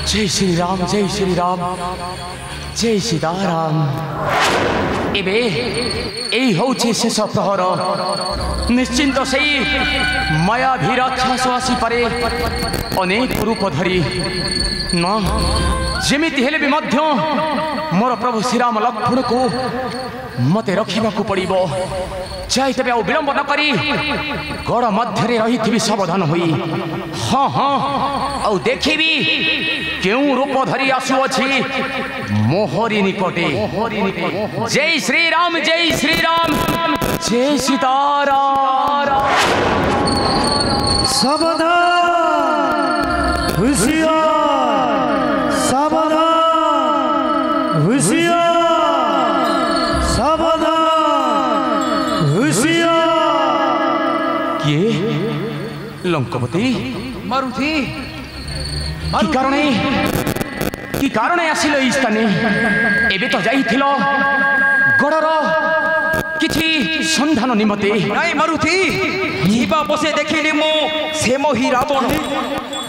जय श्री राम, जय श्री राम, जय सीताराम। एबे एई होछि शेष प्रहर। निश्चिंत सेई मायावी राक्षस आसी पारे अनेक रूप धरी ना जेमिति हेले भी मध्य मोर प्रभु श्रीराम लक्ष्मण को मते रखिबाकू पड़िबो। जाई तबे आ विलंब न करी गड़ मध्य रही सावधान हुई। हाँ हाँ आ देखिबी केउ रूप धरी आसुअछि मोहरी निकटे। जय श्री राम, जय श्री राम, जय सीताराम। सावधान होशियार, सावधान होशियार, सावधान होशियार। किए लंकापति मारुति कि कारण आसिल ई स्थाने? एबे तो जाइथिल गड़र किछि संधान निमते। नाई मारुति जीवा बसे देखिली मु से मोहि रावण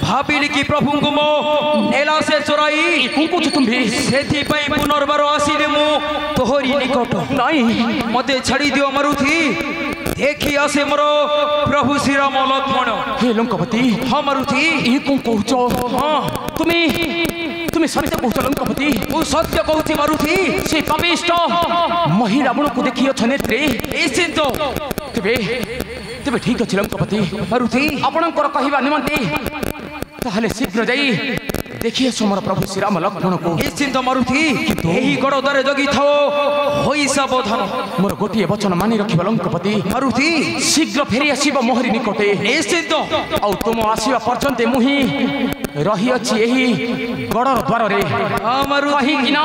भाबिली कि प्रभु को मो नेला से चोराई कुंकु तुम्भी सेथि पई पुनर्बार आसिले मु तोहरी निकट। नाई मते छाड़ी दियो मारुति, देखी आसे मोर प्रभु श्रीराम लक्ष्मण। हे लंकापति। हाँ मारुति ई कहूचो? हाँ तुम्हें सत्य कहूच लंकापति? मु सत्य कहूची मारुति। से पापिष्ट मही रावण को देखी अछ नेत्रे निश्चिंत। तेबे ठीक अछि लंकापति। मारुति आपणकर कहिबा निमंते ताहले शीघ्र जाई देखिए सोमर प्रभु श्रीराम लक्ष्मण को। निश्चिंत मारुति, एही गड़ द्वारे जगी थाओ होई सावधान। मोर गोटिए वचन मानि रखिब लंकापति। मारुति शीघ्र फेरी आसीब मोहरी निकटे। निश्चिंत। आ तुम आसीबा पर्यंत मुही रही अछि एही गड़र द्वार रे। कहि किना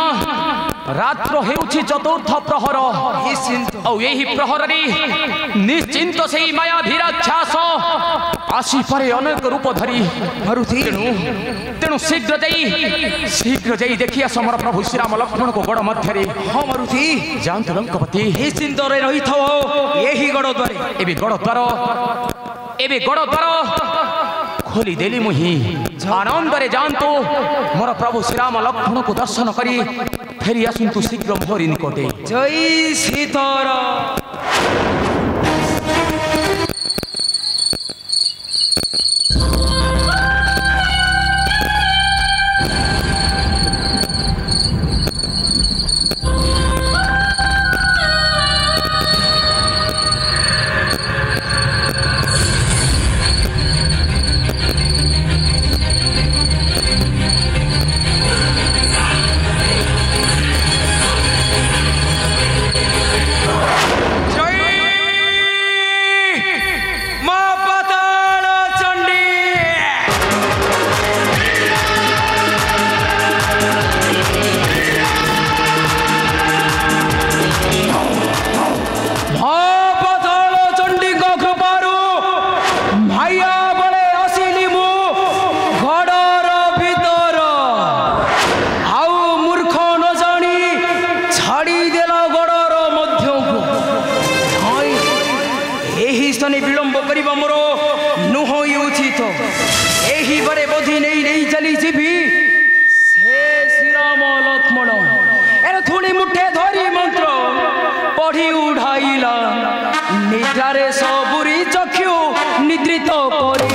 रात्र हेउछि चतुर्थ प्रहर। निश्चिंत। औ एही प्रहर रे निश्चिंत सेई मायावी राक्षस आसी पारे अनेक रूप धरी। मारुति तेणु शीघ्र जाई देखिया समर प्रभु श्रीराम लक्ष्मण को गड़ मध्य रे। हाँ मारुति जानत लंकापति। निश्चिंत रे रही थाओ एही गड़ द्वारे। एबे गड़ द्वार खोली देली मुही। आनंद रे जानतो मोर प्रभु श्रीराम लक्ष्मण को दर्शन करी फेरी आसंतु शीघ्र मोहरी निकटे। जय सीताराम। विलंब करवा मोर नुह उचित। एही बारे बोधी नहीं चली जीवी से श्रीराम लक्ष्मण एन थोड़ी मुठे धरी मंत्र पढ़ी उड़ाइला निद्रारे सबुरी चक्षु निद्रित करी।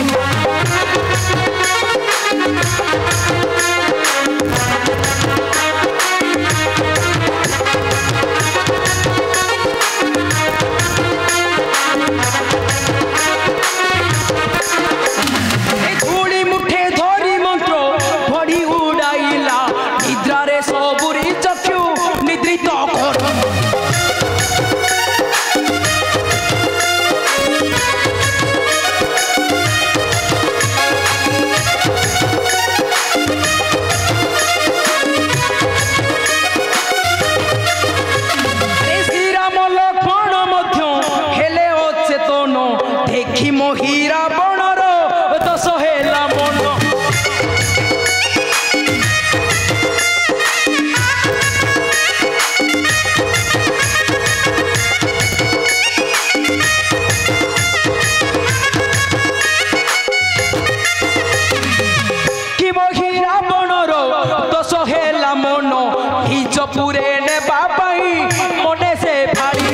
देवा मने से भाड़ी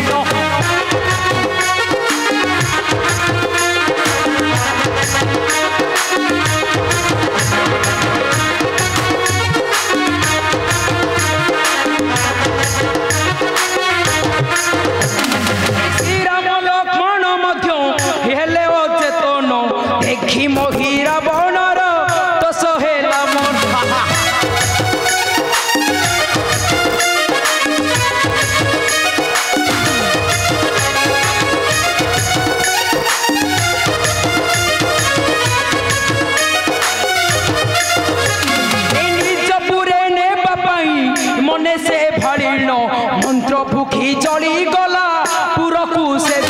श्रीराम लक्ष्मण हेले अचेतन देखी मोहि रावणर दश हेला मन मने से भाड़ीण मंत्र भूखी चली गला पुरकू से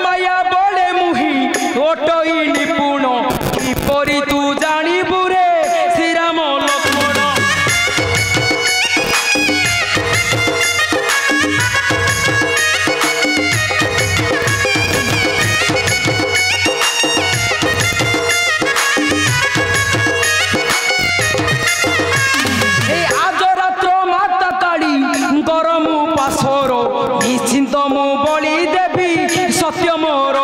माया बड़े मुही ओटई निपुण किपरि तू जानिबु रे श्रीराम लक्ष्मण गरम पासर निश्चिंत मु बलि देवी सत्य मोर